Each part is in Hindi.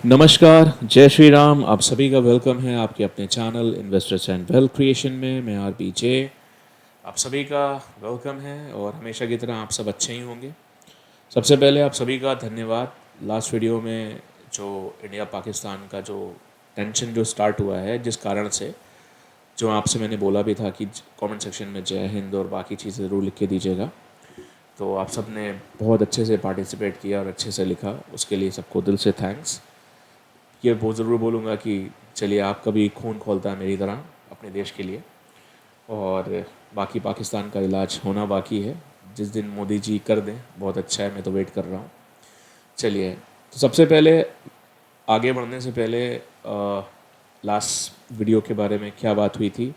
नमस्कार, जय श्री राम। आप सभी का वेलकम है आपके अपने channel investors and wealth creation में। मैं आरपीजे आप सभी का वेलकम है और हमेशा की तरह आप सब अच्छे ही होंगे। सबसे पहले आप सभी का धन्यवाद। लास्ट वीडियो में जो इंडिया पाकिस्तान का जो टेंशन जो स्टार्ट हुआ है, जिस कारण से जो आपसे मैंने बोला भी था कि कमेंट सेक्शन में जय हिंद और बाकी चीज़ें ज़रूर लिख के दीजिएगा, तो आप सब ने बहुत अच्छे से पार्टिसिपेट किया और अच्छे से लिखा, उसके लिए सबको दिल से थैंक्स। ये बहुत ज़रूर बोलूँगा कि चलिए आपका भी खून खोलता है मेरी तरह अपने देश के लिए, और बाकी पाकिस्तान का इलाज होना बाकी है। जिस दिन मोदी जी कर दें बहुत अच्छा है, मैं तो वेट कर रहा हूँ। चलिए, तो सबसे पहले आगे बढ़ने से पहले लास्ट वीडियो के बारे में क्या बात हुई थी,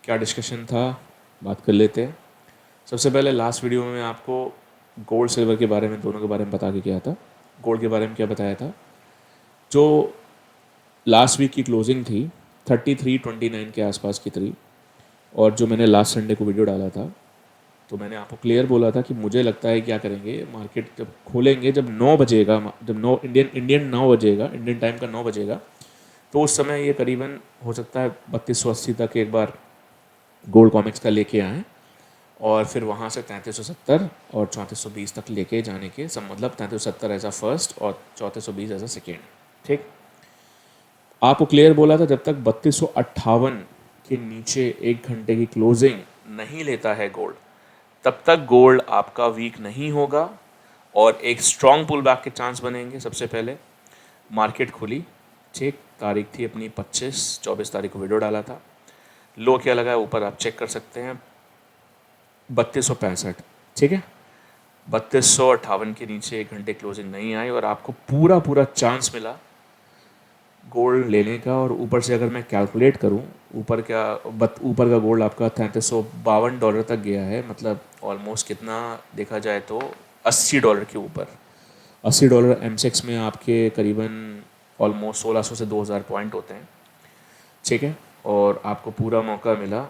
क्या डिस्कशन था, बात कर लेते हैं। सबसे पहले लास्ट वीडियो में मैं आपको गोल्ड सिल्वर के बारे में, दोनों के बारे में बता के गया था। गोल्ड के बारे में क्या बताया था, जो लास्ट वीक की क्लोजिंग थी 3329 के आसपास की थी, और जो मैंने लास्ट संडे को वीडियो डाला था, तो मैंने आपको क्लियर बोला था कि मुझे लगता है क्या करेंगे, मार्केट जब खोलेंगे, जब 9 बजेगा, जब 9 इंडियन 9 बजेगा, इंडियन टाइम का 9 बजेगा, तो उस समय ये करीबन हो सकता है 3280 तक एक बार गोल्ड कॉमिक्स का लेके आएँ, और फिर वहाँ से 3370 और 3420 तक लेके जाने के सब, मतलब 3370 एज अ फर्स्ट और 3420 एज अ सेकेंड। ठीक, आपको क्लियर बोला था जब तक 3258 के नीचे एक घंटे की क्लोजिंग नहीं लेता है गोल्ड, तब तक गोल्ड आपका वीक नहीं होगा और एक स्ट्रॉन्ग पुल बैक के चांस बनेंगे। सबसे पहले मार्केट खुली, ठीक, तारीख थी अपनी 24 तारीख को वीडियो डाला था। लो क्या लगा है ऊपर आप चेक कर सकते हैं, 3265। ठीक है, 3258 के नीचे एक घंटे क्लोजिंग नहीं आई और आपको पूरा पूरा चांस मिला गोल्ड लेने का। और ऊपर से अगर मैं कैलकुलेट करूं, ऊपर का गोल्ड आपका $3352 तक गया है, मतलब ऑलमोस्ट कितना देखा जाए तो $80 के ऊपर। $80 एमसेक्स में आपके करीबन ऑलमोस्ट 1600 से 2000 पॉइंट होते हैं। ठीक है, और आपको पूरा मौका मिला।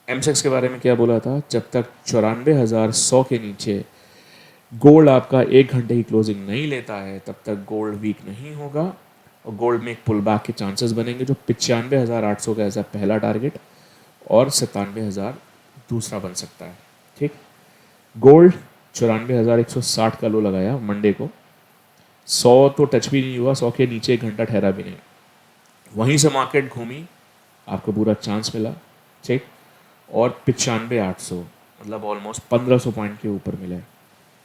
एमसेक्स के बारे में क्या बोला था, जब तक 94,100 के नीचे गोल्ड आपका एक घंटे की क्लोजिंग नहीं लेता है, तब तक गोल्ड वीक नहीं होगा और गोल्ड में एक पुल बैक के चांसेस बनेंगे, जो 95,800 का ऐसा पहला टारगेट और 97,000 दूसरा बन सकता है। ठीक, गोल्ड 94,160 का लो लगाया मंडे को, 100 तो टच भी नहीं हुआ, 100 के नीचे एक घंटा ठहरा भी नहीं, वहीं से मार्केट घूमी, आपको पूरा चांस मिला। ठीक, और 95,800 मतलब ऑलमोस्ट 1500 पॉइंट के ऊपर मिले।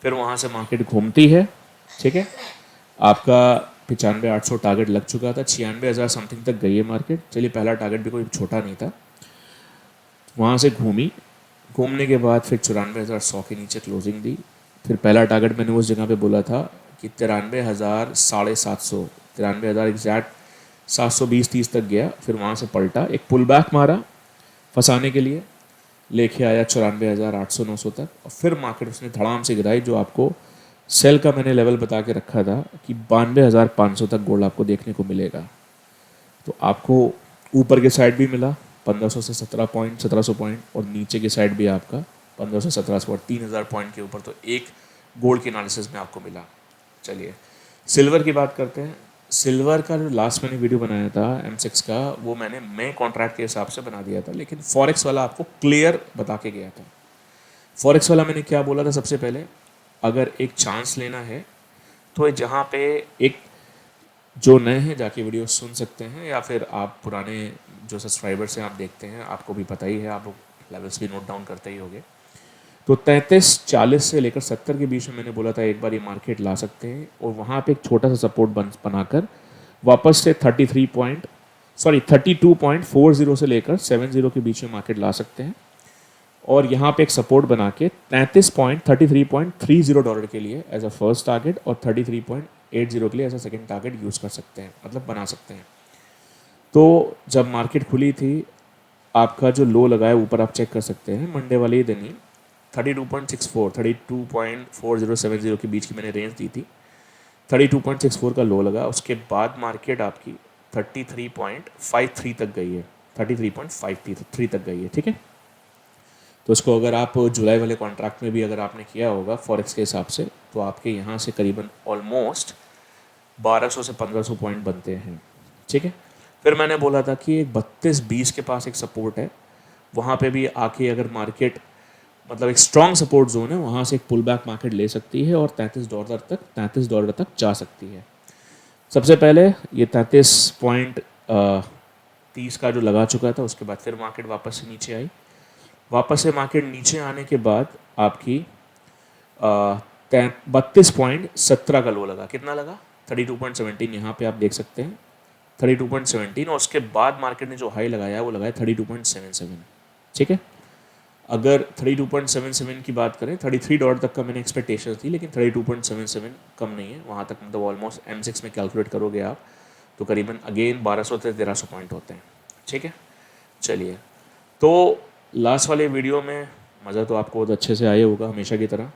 फिर वहाँ से मार्केट घूमती है, ठीक है, आपका 95,800 टारगेट लग चुका था, 96,000 समथिंग तक गई है मार्केट। चलिए, पहला टारगेट भी कोई छोटा नहीं था। वहाँ से घूमी, घूमने के बाद फिर 94,100 के नीचे क्लोजिंग दी। फिर पहला टारगेट मैंने उस जगह पे बोला था कि 93,750, 93,000 एग्जैक्ट 720-30 तक गया। फिर वहाँ से पलटा, एक पुल बैक मारा फंसाने के लिए, लेके आया 94,800-900 तक, और फिर मार्केट उसने धड़ाम से गिराई। जो आपको सेल का मैंने लेवल बता के रखा था कि 92,500 तक गोल्ड आपको देखने को मिलेगा, तो आपको ऊपर के साइड भी मिला 1500 से 17 पॉइंट, 1700 पॉइंट, और नीचे की साइड भी आपका 1500 से 1700 और 3000 पॉइंट के ऊपर, तो एक गोल्ड के एनालिसिस में आपको मिला। चलिए, सिल्वर की बात करते हैं। सिल्वर का जो लास्ट मैंने वीडियो बनाया था M6 का, वो मैंने मई कॉन्ट्रैक्ट के हिसाब से बना दिया था, लेकिन फॉरेक्स वाला आपको क्लियर बता के गया था। फॉरेक्स वाला मैंने क्या बोला था, सबसे पहले अगर एक चांस लेना है तो जहाँ पे एक, जो नए हैं जाके वीडियो सुन सकते हैं, या फिर आप पुराने जो सब्सक्राइबर्स हैं आप देखते हैं, आपको भी पता ही है, आप लोग लेवल्स भी नोट डाउन करते ही होंगे। तो 3340 से लेकर 70 के बीच में मैंने बोला था एक बार ये मार्केट ला सकते हैं, और वहाँ पे एक छोटा सा सपोर्ट बनाकर वापस से 32.40 से लेकर 70 के बीच में मार्केट ला सकते हैं, और यहाँ पे एक सपोर्ट बना के 33.30 डॉलर के लिए एज अ फर्स्ट टारगेट और 33.80 के लिए as a second target use कर सकते हैं, मतलब बना सकते हैं। तो जब मार्केट खुली थी, आपका जो लो लगाया ऊपर आप चेक कर सकते हैं, मंडे वाले ही दिन ही 32.64 32.4070 के बीच की मैंने रेंज दी थी, 32.64 का लो लगा। उसके बाद मार्केट आपकी 33.53 तक गई है, 33.53 तक गई है। ठीक है, तो इसको अगर आप जुलाई वाले कॉन्ट्रैक्ट में भी अगर आपने किया होगा फॉरेक्स के हिसाब से, तो आपके यहाँ से करीबन ऑलमोस्ट 1200 से 1500 पॉइंट बनते हैं, ठीक है। फिर मैंने बोला था कि एक 32-20 के पास एक सपोर्ट है, वहाँ पे भी आके अगर मार्केट मतलब एक स्ट्रॉन्ग सपोर्ट जोन है, वहाँ से एक पुल बैक मार्केट ले सकती है और $33 तक जा सकती है। सबसे पहले ये 33.30 का जो लगा चुका था, उसके बाद फिर मार्केट वापस से नीचे आई। वापस से मार्केट नीचे आने के बाद आपकी 32.17 का लो लगा। कितना लगा? 32.17, यहाँ पे आप देख सकते हैं 32.17, और उसके बाद मार्केट ने जो हाई लगाया वो लगाया 32.77, ठीक है। अगर 32.77 की बात करें, $33 तक का मैंने एक्सपेक्टेशन थी, लेकिन 32.77 कम नहीं है वहाँ तक, मतलब ऑलमोस्ट M6 में कैलकुलेट करोगे आप तो करीबन अगेन 1200 से 1300 पॉइंट होते हैं, ठीक है। चलिए, तो लास्ट वाले वीडियो में मज़ा तो आपको बहुत अच्छे से आया होगा हमेशा की तरह,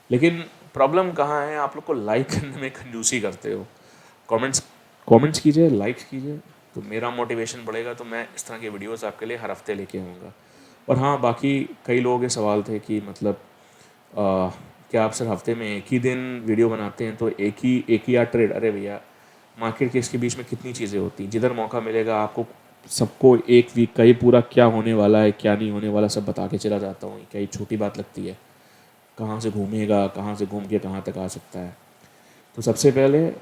लेकिन प्रॉब्लम कहाँ है, आप लोग को लाइक करने में कंजूसी करते हो। कमेंट्स कीजिए, लाइक्स कीजिए, तो मेरा मोटिवेशन बढ़ेगा, तो मैं इस तरह के वीडियोस आपके लिए हर हफ्ते लेके आऊँगा। और हाँ, बाकी कई लोगों के सवाल थे कि मतलब क्या आप सिर्फ हफ्ते में एक ही दिन वीडियो बनाते हैं, तो एक ही या ट्रेड? अरे भैया, मार्केट के इसके बीच में कितनी चीज़ें होती हैं, जिधर मौका मिलेगा आपको सबको एक वीक का ही पूरा क्या होने वाला है क्या नहीं होने वाला सब बता के चला जाता हूँ। क्या ये छोटी बात लगती है? कहाँ से घूमेगा, कहाँ से घूम के कहाँ तक आ सकता है। तो सबसे पहले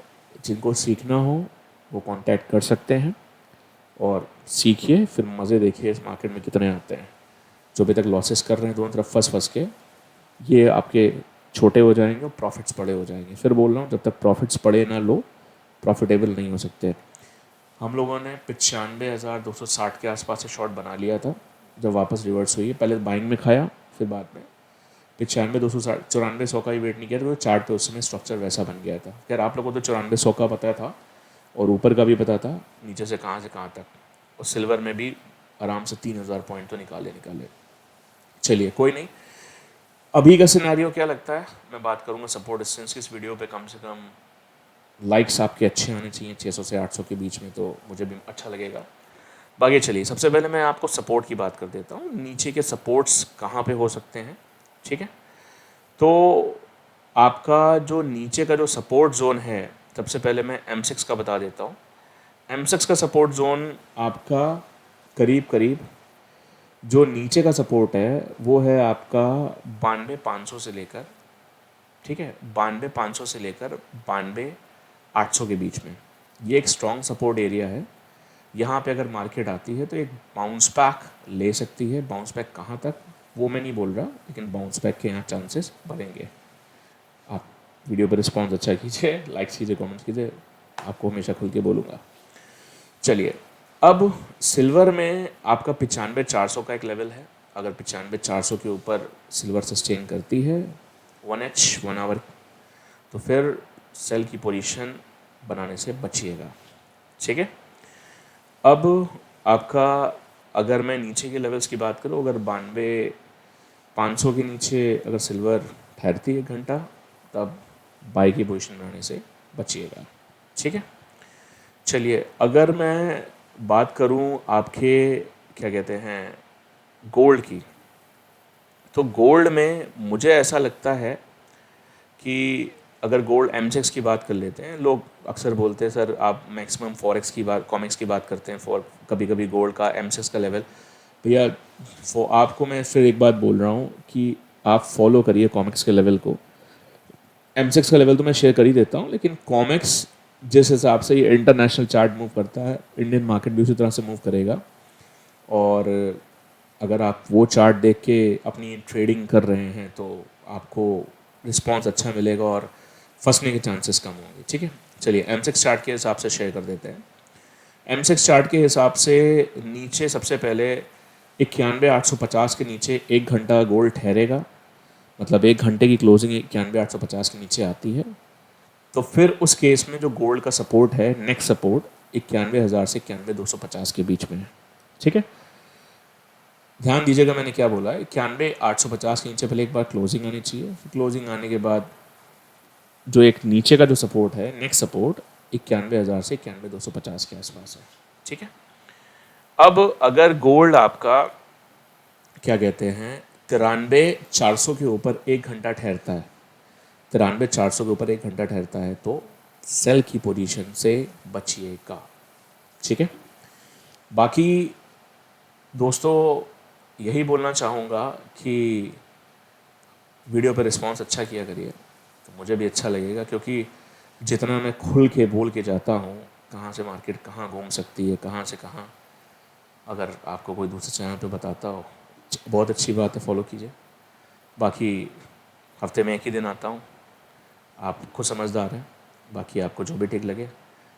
जिनको सीखना हो वो कांटेक्ट कर सकते हैं और सीखिए, फिर मज़े देखिए इस मार्केट में कितने आते हैं। जो अभी तक लॉसेस कर रहे हैं दोनों तरफ फंस के, ये आपके छोटे हो जाएंगे और प्रॉफिट्स बड़े हो जाएंगे। फिर बोल रहा हूँ, जब तक प्रॉफिट्स बड़े ना लो, प्रॉफिटेबल नहीं हो सकते। हम लोगों ने 95,260 के आसपास से शॉर्ट बना लिया था जब वापस रिवर्स हुई है। पहले बाइंग में खाया, फिर बाद में 95,294 का ही वेट नहीं किया, तो चार्ट पे उस समय स्ट्रक्चर वैसा बन गया था। खैर, आप लोगों को तो 9400 का पता था और ऊपर का भी पता था, नीचे से कहाँ तक। और सिल्वर में भी आराम से 3000 पॉइंट तो निकाले। चलिए, कोई नहीं। अभी का सिनेरियो क्या लगता है, मैं बात करूँगा सपोर्ट डिस्टेंस की। इस वीडियो पे कम से कम लाइक्स आपके अच्छे आने चाहिए, 600 से 800 के बीच में, तो मुझे भी अच्छा लगेगा। बाकी चलिए, सबसे पहले मैं आपको सपोर्ट की बात कर देता हूँ, नीचे के सपोर्ट्स कहाँ पे हो सकते हैं, ठीक है। तो आपका जो नीचे का जो सपोर्ट जोन है, सबसे पहले मैं M6 का बता देता हूँ। M6 का सपोर्ट जोन आपका करीब जो नीचे का सपोर्ट है वो है आपका 92,500 से लेकर, ठीक है, 92,500 से लेकर 92,800 के बीच में। ये एक स्ट्रॉन्ग सपोर्ट एरिया है। यहाँ पे अगर मार्केट आती है तो एक बाउंस बैक ले सकती है। बाउंस बैक कहाँ तक वो मैं नहीं बोल रहा, लेकिन बाउंस बैक के यहाँ चांसेस बढ़ेंगे। आप वीडियो पर रिस्पॉन्स अच्छा कीजिए, लाइक कीजिए, कमेंट कीजिए, आपको हमेशा खुल के बोलूँगा। चलिए, अब सिल्वर में आपका 95,400 का एक लेवल है। अगर 95,400 के ऊपर सिल्वर सस्टेन करती है 1H 1 आवर, तो फिर सेल की पोजीशन बनाने से बचिएगा, ठीक है। अब आपका, अगर मैं नीचे के लेवल्स की बात करूँ, अगर 92,500 के नीचे अगर सिल्वर ठहरती है घंटा, तब बाई की पोजीशन बनाने से बचिएगा, ठीक है। चलिए, अगर मैं बात करूं आपके क्या कहते हैं गोल्ड की, तो गोल्ड में मुझे ऐसा लगता है कि अगर गोल्ड M6 की बात कर लेते हैं, लोग अक्सर बोलते हैं सर आप मैक्सिमम फॉरेक्स की बात, कॉमिक्स की बात करते हैं, फॉर कभी गोल्ड का M6 का लेवल। भैया, आपको मैं फिर एक बात बोल रहा हूँ कि आप फॉलो करिए कॉमिक्स के लेवल को। M6 का लेवल तो मैं शेयर कर ही देता हूँ, लेकिन कॉमिक्स जिस हिसाब से ये इंटरनेशनल चार्ट मूव करता है, इंडियन मार्केट भी उसी तरह से मूव करेगा। और अगर आप वो चार्ट देख के अपनी ट्रेडिंग कर रहे हैं तो आपको रिस्पॉन्स अच्छा मिलेगा और फंसने के चांसेस कम होंगे, ठीक है। चलिए, M6 चार्ट के हिसाब से शेयर कर देते हैं। M6 चार्ट के हिसाब से नीचे सबसे पहले 91,850 के नीचे एक घंटा गोल्ड ठहरेगा, मतलब एक घंटे की क्लोजिंग 91,850 के नीचे आती है, तो फिर उस केस में जो गोल्ड का सपोर्ट है, नेक्स्ट सपोर्ट 91,000 से 91,250 के बीच में है, ठीक है। ध्यान दीजिएगा मैंने क्या बोला है, 91,850 के नीचे पहले एक बार क्लोजिंग आनी चाहिए। फिर क्लोजिंग आने के बाद जो एक नीचे का जो सपोर्ट है, नेक्स्ट सपोर्ट 91,000 से 91,250 के आसपास है, ठीक है। अब अगर गोल्ड आपका क्या कहते हैं 93,400 के ऊपर एक घंटा ठहरता है, 93,400 के ऊपर एक घंटा ठहरता है, तो सेल की पोजीशन से बचिएगा, ठीक है। बाकी दोस्तों यही बोलना चाहूँगा कि वीडियो पे रिस्पांस अच्छा किया करिए, तो मुझे भी अच्छा लगेगा, क्योंकि जितना मैं खुल के बोल के जाता हूँ कहाँ से मार्केट कहाँ घूम सकती है, कहाँ से कहाँ, अगर आपको कोई दूसरे चैनल पे बताता हो, बहुत अच्छी बात है, फॉलो कीजिए। बाकी हफ्ते में एक ही दिन आता हूँ, आप खुद समझदार हैं, बाकी आपको जो भी ठीक लगे